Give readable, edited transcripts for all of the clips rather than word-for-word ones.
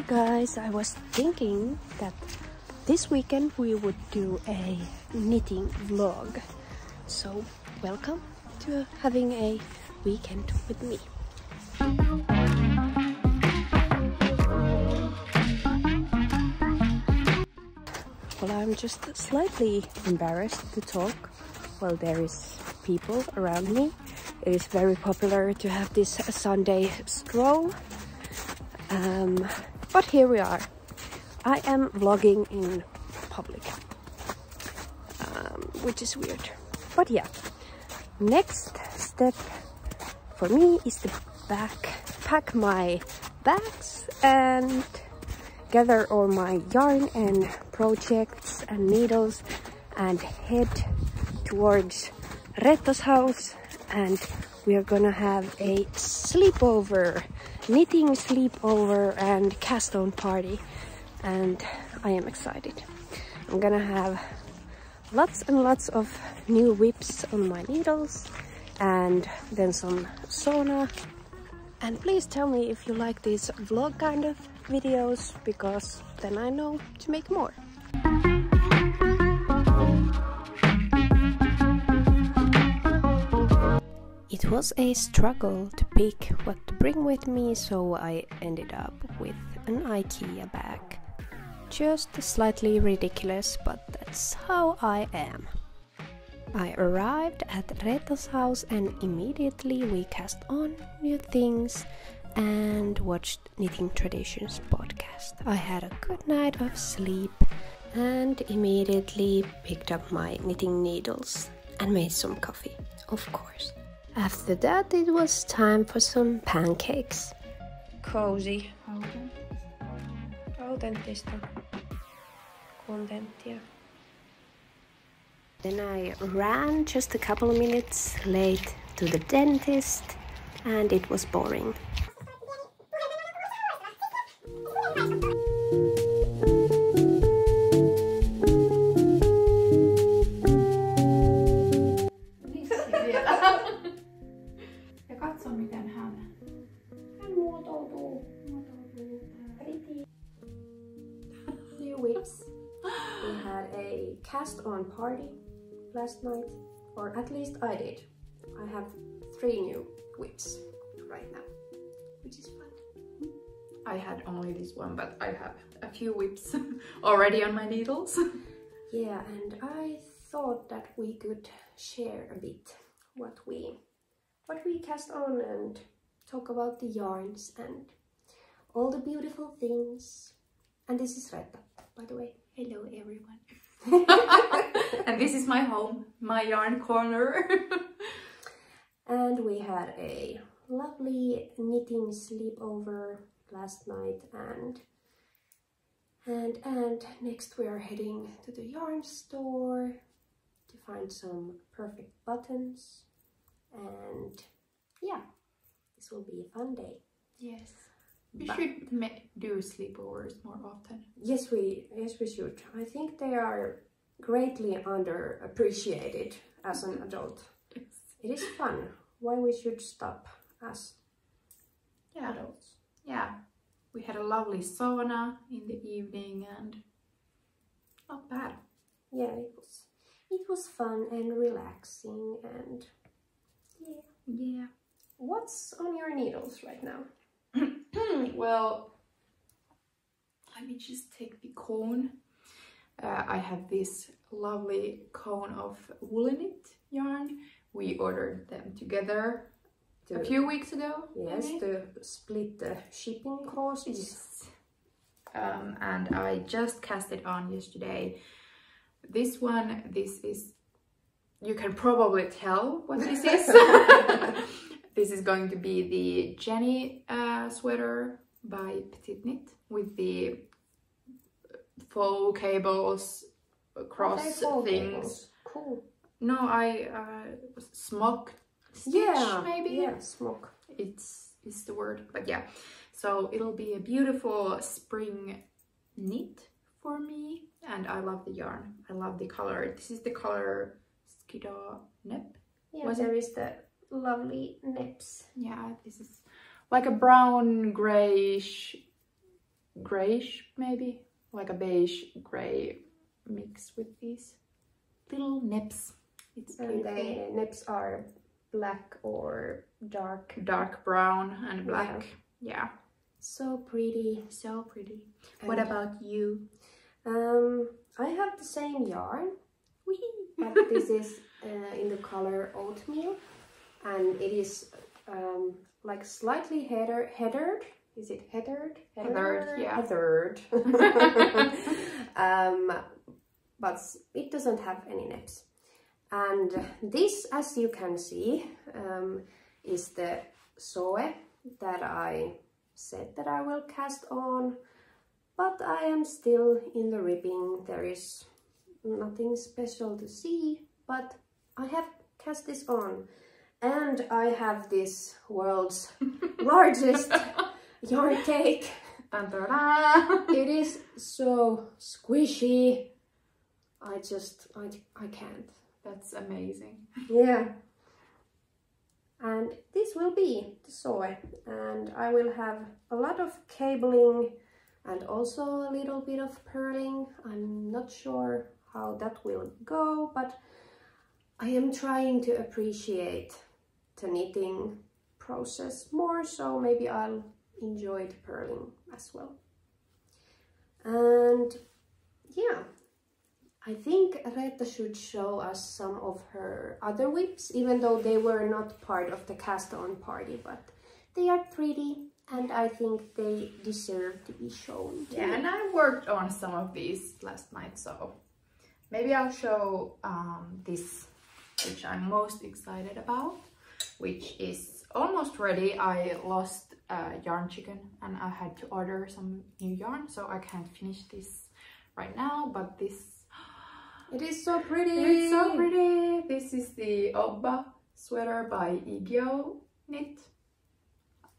Hey guys, I was thinking that this weekend we would do a knitting vlog. So welcome to having a weekend with me. Well, I'm just slightly embarrassed to talk while there is people around me. It is very popular to have this Sunday stroll. But here we are. I am vlogging in public, which is weird. But yeah, next step for me is to pack my bags and gather all my yarn and projects and needles and head towards Reetta's house, and we are gonna have a sleepover, knitting sleepover and cast on party, and I am excited. I'm gonna have lots and lots of new whips on my needles and then some sauna. And please tell me if you like these vlog kind of videos, because then I know to make more. It was a struggle to pick what to bring with me, so I ended up with an IKEA bag. Just slightly ridiculous, but that's how I am. I arrived at Reetta's house and immediately we cast on new things and watched Knitting Traditions podcast. I had a good night of sleep and immediately picked up my knitting needles and made some coffee, of course. After that, it was time for some pancakes. Cozy. Autenttista kontenttia. Then I ran just a couple of minutes late to the dentist, and it was boring. New whips. We had a cast on party last night, or at least I did. I have 3 new whips right now, which is fun. I had only this one, but I have a few whips already on my needles. Yeah, and I thought that we could share a bit what we cast on and talk about the yarns and all the beautiful things. And this is Reetta, by the way. Hello everyone. And this is my home, my yarn corner. And we had a lovely knitting sleepover last night, and next we are heading to the yarn store to find some perfect buttons, and yeah, this will be a fun day. Yes. We should do sleepovers more often. Yes, we should. I think they are greatly underappreciated as an adult. Yes. It is fun. Why we should stop as adults? Yeah. We had a lovely sauna in the evening and not bad. Yeah, it was fun and relaxing, and yeah. What's on your needles right now? Well, let me just take the cone. I have this lovely cone of Woollyknit yarn. We ordered them together a few weeks ago. Yes, maybe? To split the shipping costs. Yes. And I just cast it on yesterday. This is, you can probably tell what this is. This is going to be the Jenny sweater by Petiteknit with the faux cables, cross things. Cables. Cool. No, I smock stitch, maybe. Yeah, smock. It's the word, but yeah. So it'll be a beautiful spring knit for me, and I love the yarn. I love the color. This is the color Skiddaw nepp. Yeah, there is the lovely neps. Yeah, this is like a brown grayish grayish maybe, like a beige gray mix with these little nips. It's and the nips are black or dark brown and black. Yeah. So pretty, so pretty. And what about you? I have the same yarn, but this is in the color Oatmeal, and it is like slightly heathered. Is it heathered? Heathered, yeah. Heathered. But it doesn't have any nips. And this, as you can see, is the soho that I said that I will cast on, but I am still in the ribbing. There is nothing special to see, but I have cast this on, and I have this world's largest yarn cake. It is so squishy. I can't. That's amazing. Yeah. And this will be the soho, and I will have a lot of cabling and also a little bit of purling. I'm not sure how that will go, but I am trying to appreciate the knitting process more, so maybe I'll enjoy the purling as well. And yeah, I think Reetta should show us some of her other whips, even though they were not part of the cast-on party, but they are pretty and I think they deserve to be shown. Yeah, and I worked on some of these last night, so maybe I'll show this, which I'm most excited about, which is almost ready. I lost yarn chicken and I had to order some new yarn, so I can't finish this right now, but this... It is so pretty! It's so pretty! This is the Obba sweater by Aegyoknits.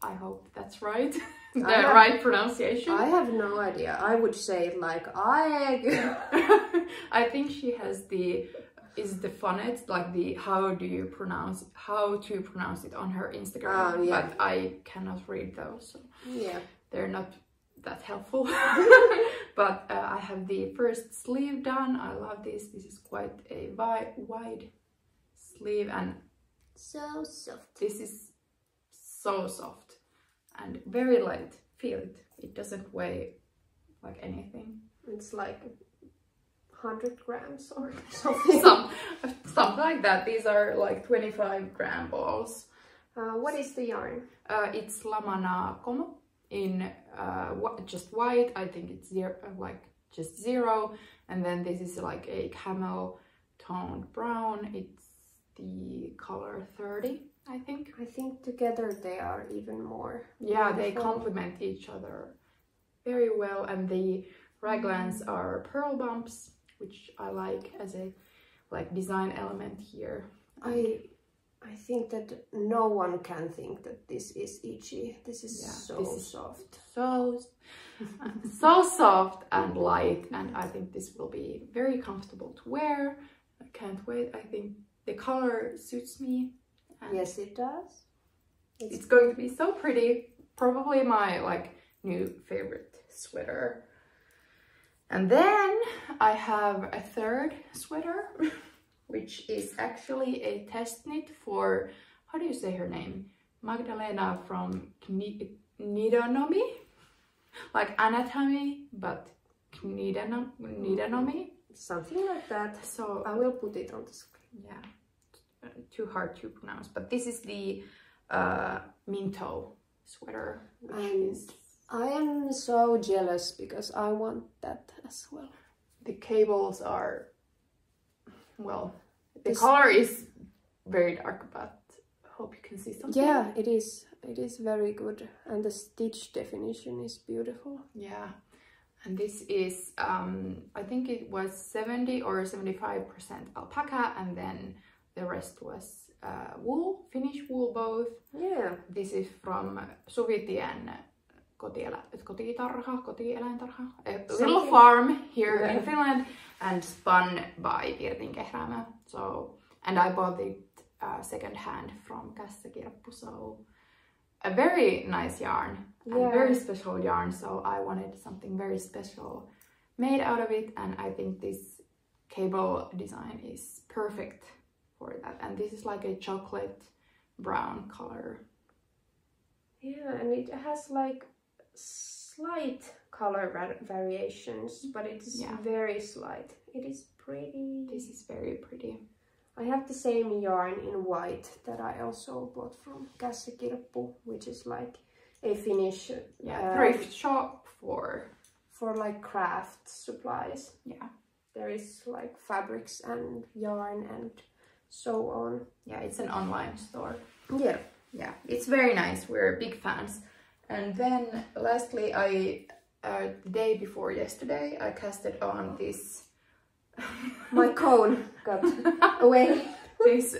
I hope that's right. Right pronunciation. I have no idea. I would say it like Aeg. I think she has the phonetics, like the how to pronounce it on her Instagram. Yeah. But I cannot read those, so yeah, they're not that helpful. But I have the first sleeve done. I love this. This is quite a wide sleeve and so soft. This is so soft and very light. Feel it. It doesn't weigh like anything. It's like 100 grams or something. Something like that. These are like 25-gram balls. What is the yarn? It's Lamana in just white. I think it's just zero. And then this is like a camel toned brown. It's the color 30, I think. I think together they are even more. Yeah, beautiful. they complement each other very well. And the raglans are pearl bumps, which I like as a design element here. I think that no one can think that this is itchy. This is soft. So soft and light, and I think this will be very comfortable to wear. I can't wait. I think the color suits me. Yes, it does. It's going to be so pretty. Probably my new favorite sweater. And then I have a third sweater, which is actually a test knit for, how do you say her name? Magdalena from Knitonomy, like anatomy, but Knitonomy. Something like that. So I will put it on the screen. Yeah, too hard to pronounce. But this is the Minto sweater. I am so jealous because I want that as well. The cables are, well, the color is very dark, but I hope you can see something. Yeah, it is. It is very good. And the stitch definition is beautiful. Yeah. And this is, I think it was 70 or 75% alpaca, and then the rest was wool, Finnish wool both. Yeah. This is from Suvitien kotieläintarha, a little farm here in Finland, and spun by Pirtinkehräämä. So, and I bought it second hand from Kässäkirppu, so a very nice yarn, Yeah. and very special yarn, so I wanted something very special made out of it, and I think this cable design is perfect for that. And this is like a chocolate brown color. Yeah, and it has like slight color variations, but it's very slight. It is pretty. This is very pretty. I have the same yarn in white that I also bought from Käsikirppu, which is like a Finnish thrift shop for like craft supplies. Yeah. There is like fabrics and yarn and so on. Yeah, it's an online store. Yeah. Yeah, it's very nice. We're big fans. And then lastly, the day before yesterday, I casted on this My cone got away. This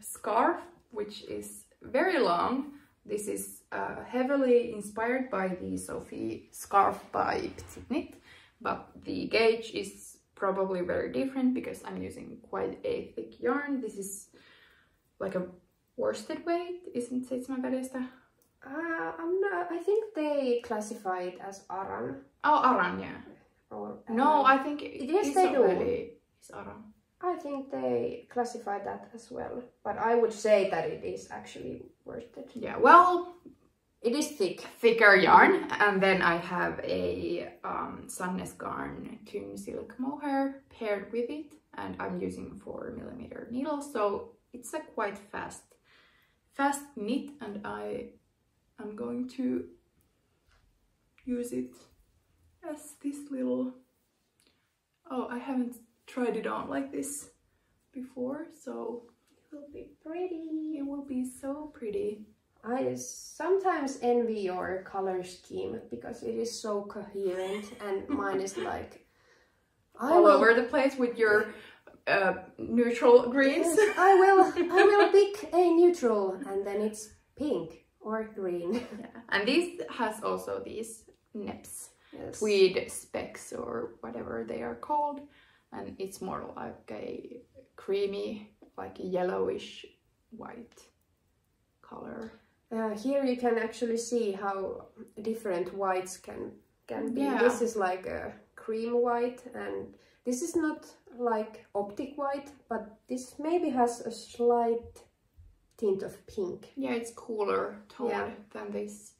scarf, which is very long. This is heavily inspired by the Sophie scarf by Petiteknit, but the gauge is probably very different because I'm using quite a thick yarn. This is like a worsted weight, isn't it, veljestä? I'm not. I think they classify it as aran. Oh, aran, yeah. Or, no, I think yes, they do. It's aran. I think they classify that as well, but I would say that it is actually worsted. Yeah, well, it is thick. Thicker yarn, and then I have a Sandnes garn tynn silk mohair paired with it, and I'm using 4mm needles, so it's a quite fast knit, and I'm going to use it as this little. Oh, I haven't tried it on like this before, so it will be pretty. It will be so pretty. I sometimes envy your color scheme because it is so coherent, and mine is like all over the place with your neutral greens. Yes, I will pick a neutral, and then it's pink or green. Yeah. And this has also these neps, yes. Tweed specks or whatever they are called, and it's more like a creamy, like a yellowish white color. Here you can actually see how different whites can be. Yeah. This is like a cream white, and this is not like optic white, but this maybe has a slight tint of pink. Yeah, it's cooler tone than this.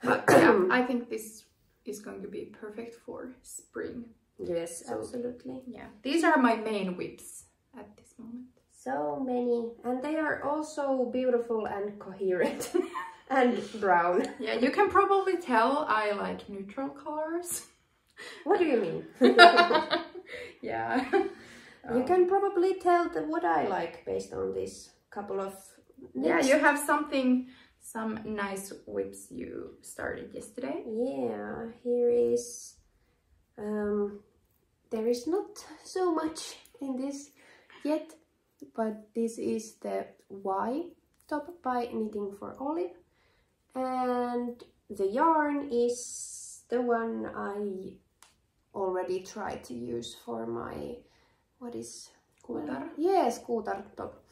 But I think this is going to be perfect for spring. Yes, so, absolutely. Yeah, these are my main whips at this moment. So many, and they are also beautiful and coherent and brown. Yeah, you can probably tell I like neutral colors. What do you mean? Yeah. You can probably tell what I like based on this couple of knits. Yeah, you have some nice whips you started yesterday. Yeah, here is there is not so much in this yet, but this is the Y top by Knitting for Olive, and the yarn is the one I already tried to use for my Kuutar? Yes, Kuutar top.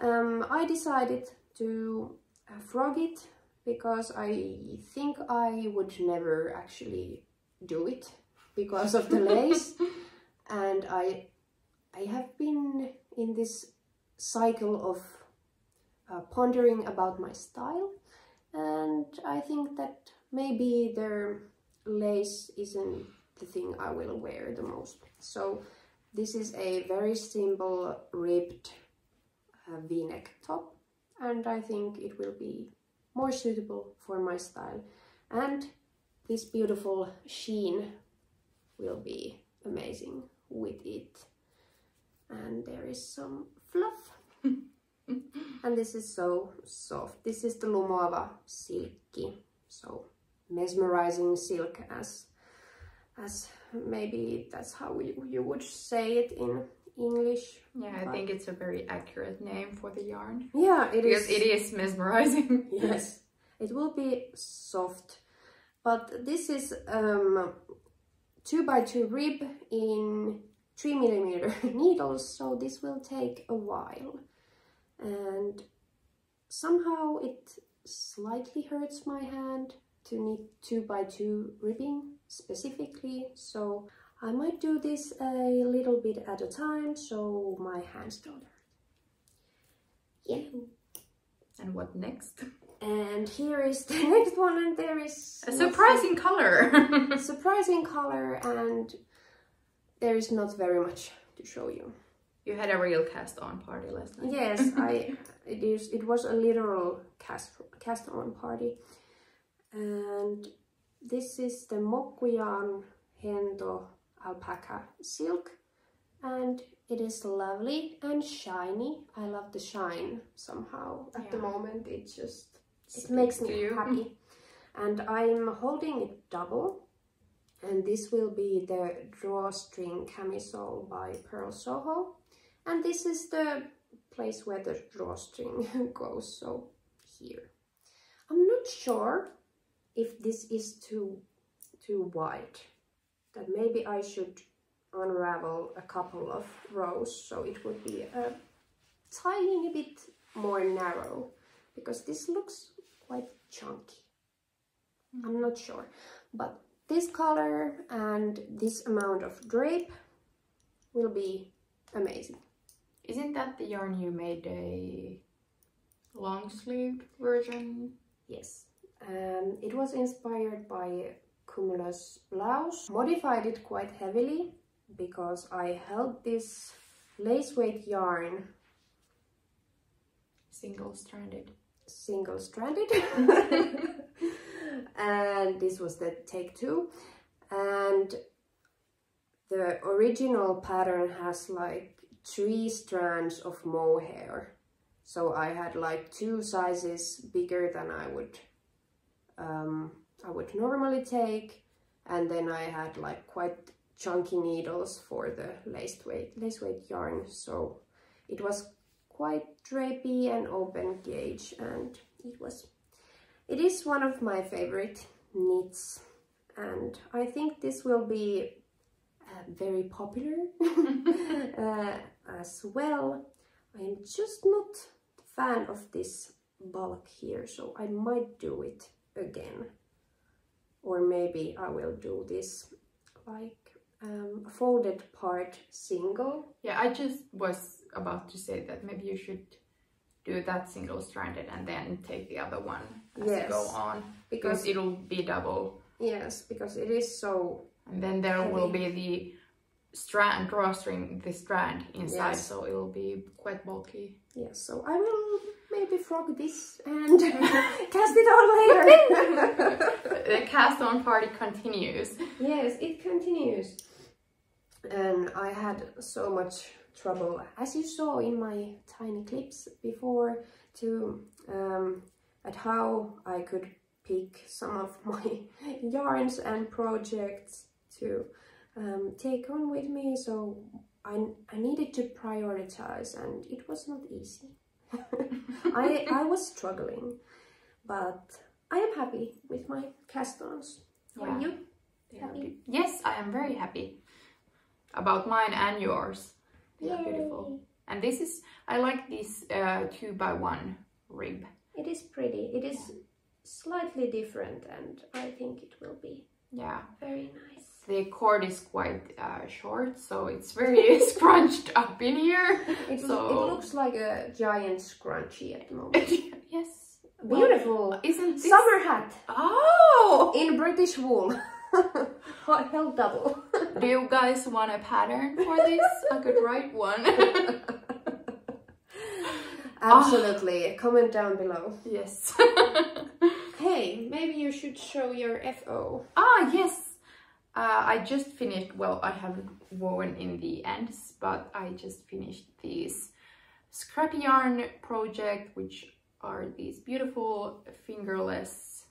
I decided to frog it because I think I would never actually do it because of the lace, and I have been in this cycle of pondering about my style, and I think that maybe their lace isn't the thing I will wear the most. So this is a very simple ribbed v-neck top, and I think it will be more suitable for my style, and this beautiful sheen will be amazing with it. And there is some fluff. And this is so soft. This is the Lumoava silkki, so mesmerizing silk, as maybe that's how you would say it in English. Yeah, I think it's a very accurate name for the yarn. Yeah, it is. Because it is mesmerizing. Yes, it will be soft. But this is 2x2 rib in 3mm needles, so this will take a while. And somehow slightly hurts my hand to knit 2x2 ribbing specifically, so I might do this a little bit at a time so my hands don't hurt. Yeah. And what next? And here is the next one, and there is a surprising color. Surprising color, and there is not very much to show you. You had a real cast-on party last night. Yes, it was a literal cast-on party. And this is the Mokkuyarn Hento Alpaca silk, and it is lovely and shiny. I love the shine somehow. At the moment, it makes me happy. And I'm holding it double, and this will be the Drawstring camisole by Purl Soho, and this is the place where the drawstring goes, so here. I'm not sure if this is too wide, that maybe I should unravel a couple of rows so it would be a tiny bit more narrow, because this looks quite chunky. I'm not sure, but this color and this amount of drape will be amazing. Isn't that the yarn you made a long sleeved version? Yes, it was inspired by Cumulus blouse. Modified it quite heavily because I held this lace weight yarn single-stranded. And this was the take 2, and the original pattern has like 3 strands of mohair, so I had like 2 sizes bigger than I would normally take, and then I had like quite chunky needles for the lace weight yarn, so it was quite drapey and open gauge, and it is one of my favorite knits, and I think this will be very popular as well. I'm just not a fan of this bulk here, so I might do it again, or maybe I will do this like a folded part single. Yeah, I just was about to say that maybe you should do that single-stranded and then take the other one as you go on, because it'll be double. Yes, because it is so. And then there will be the drawstring, the strand inside, so it will be quite bulky. Yes, so I will maybe frog this and cast it on later. The cast-on party continues. Yes, it continues. And I had so much trouble, as you saw in my tiny clips before, to at how I could pick some of my yarns and projects to take on with me, so I needed to prioritize, and it was not easy. I was struggling, but I am happy with my cast-ons. Are you happy? Yes, I am very happy about mine and yours. They are beautiful. And this is, I like this 2x1 rib. It is pretty. It is slightly different, and I think it will be very nice. The cord is quite short, so it's very scrunched up in here. It looks like a giant scrunchie at the moment. Yes. Beautiful. Isn't this... Summer hat. Oh! In British wool. Held double. Do you guys want a pattern for this? I could write one. Absolutely. Comment down below. Yes. Hey, maybe you should show your FO. Ah, yes. I just finished, well, I haven't woven in the ends, but I just finished this scrappy yarn project, which are these beautiful fingerless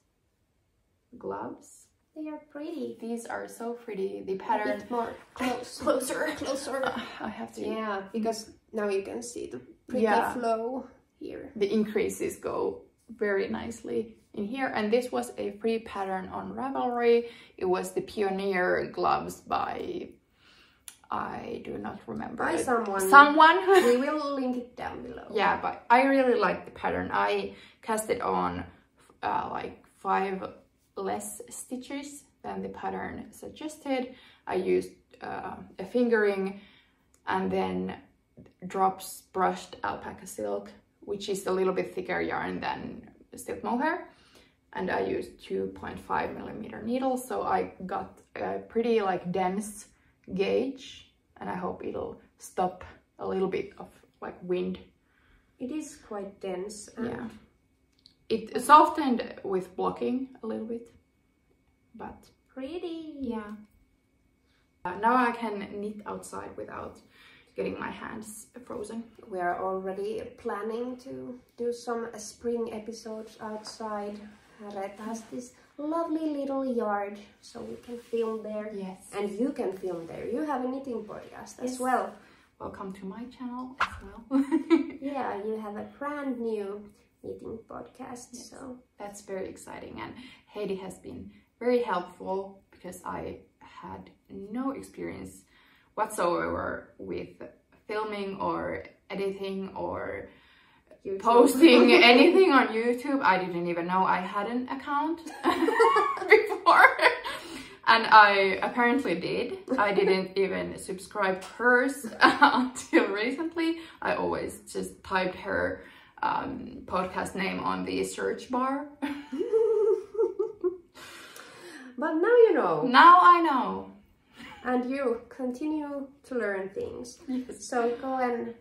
gloves. They are pretty. These are so pretty. The pattern... A bit more closer. I have to... Yeah, because now you can see the pretty flow here. The increases go very nicely in here, and this was a free pattern on Ravelry. It was the Pioneer gloves by... I do not remember. By someone. Someone. We will link it down below. Yeah, but I really like the pattern. I cast it on like 5 less stitches than the pattern suggested. I used a fingering and then drops brushed alpaca silk, which is a little bit thicker yarn than silk mohair, and I used 2.5mm needles, so I got a pretty like dense gauge, and I hope it'll stop a little bit of like wind. It is quite dense. Yeah, it softened with blocking a little bit, but pretty. Yeah. Now I can knit outside without getting my hands frozen. We are already planning to do some spring episodes outside. Reetta has this lovely little yard, so we can film there. Yes. And you can film there. You have a knitting podcast as well. Welcome to my channel as well. Yeah, you have a brand new knitting podcast, yes. So that's very exciting, and Heidi has been very helpful because I had no experience whatsoever with filming or editing or YouTube. Posting anything on YouTube. I didn't even know I had an account before, and I apparently did. I didn't even subscribe to hers until recently. I always just typed her podcast name on the search bar. But now you know. Now I know. And you continue to learn things. Yes. So go and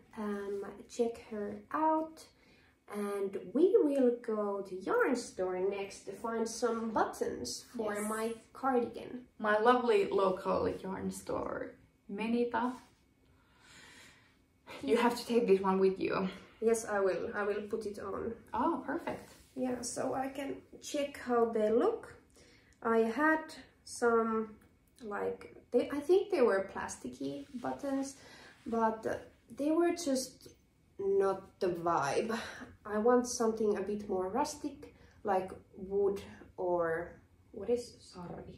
check her out. And we will go to yarn store next to find some buttons for yes. my cardigan. My lovely local yarn store, Minto. You have to take this one with you. Yes, I will. I will put it on. Oh, perfect. Yeah, so I can check how they look. I had some, like, I think they were plasticky buttons, but they were just not the vibe. I want something a bit more rustic, like wood or, what is sarvi?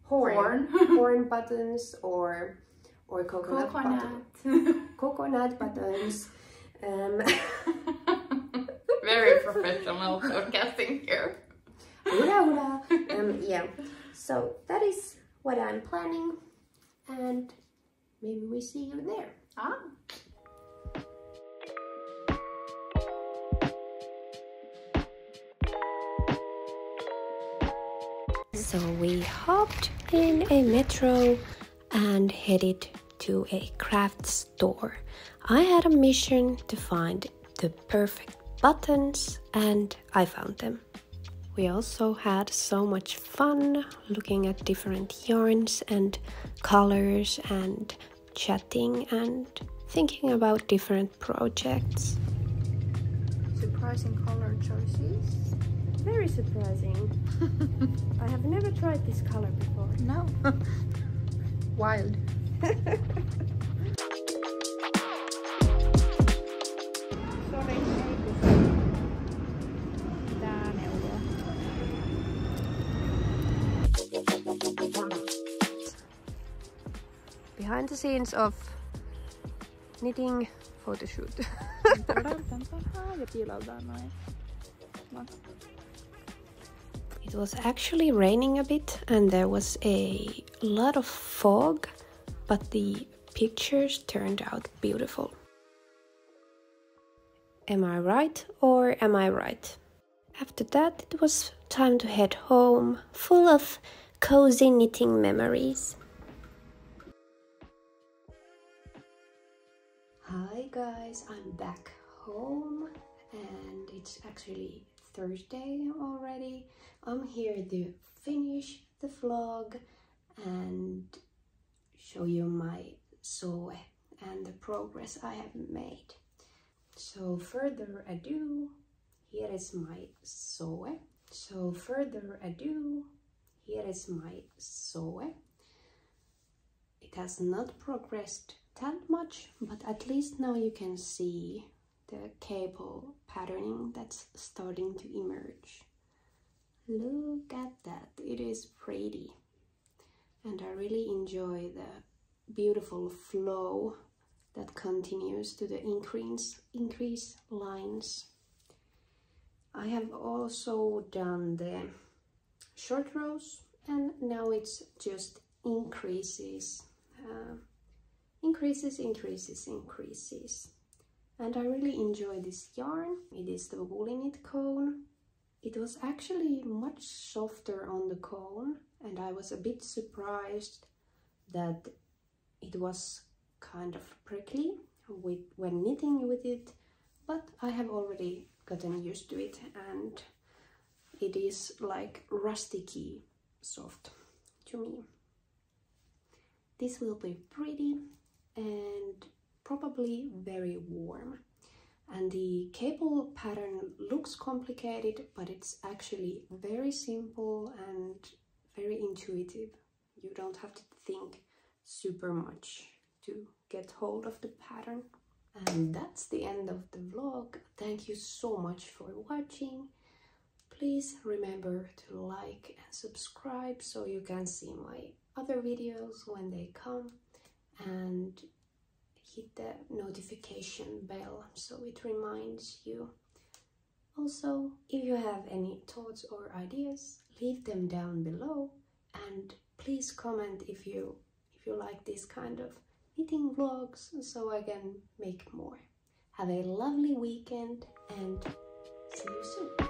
Horn. Horn buttons or coconut buttons. Very professional podcasting here. Yeah, so that is what I'm planning, and maybe we see you there. Ah. So we hopped in a metro and headed to a craft store. I had a mission to find the perfect buttons, and I found them. We also had so much fun looking at different yarns and colors and chatting and thinking about different projects. Surprising color choices. Very surprising. I have never tried this color before. No. Wild. Behind the scenes of knitting photo shoot. It was actually raining a bit and there was a lot of fog, but the pictures turned out beautiful. Am I right or am I right? After that, it was time to head home, full of cozy knitting memories. Hi guys, I'm back home and it's actually Thursday already. I'm here to finish the vlog and show you my sew and the progress I have made. So further ado, here is my sew. It has not progressed that much, but at least now you can see the cable patterning that's starting to emerge. Look at that, it is pretty. And I really enjoy the beautiful flow that continues to the increase lines. I have also done the short rows, and now it's just increases, increases. And I really enjoy this yarn. It is the Woollyknit cone. It was actually much softer on the cone, and I was a bit surprised that it was kind of prickly when knitting with it, but I have already gotten used to it, and it is like rusticy soft to me. This will be pretty and probably very warm. And the cable pattern looks complicated, but it's actually very simple and very intuitive. You don't have to think super much to get hold of the pattern. And that's the end of the vlog. Thank you so much for watching. Please remember to like and subscribe so you can see my other videos when they come, and hit the notification bell so it reminds you. Also, if you have any thoughts or ideas, leave them down below, and please comment if you like this kind of knitting vlogs so I can make more. Have a lovely weekend and see you soon.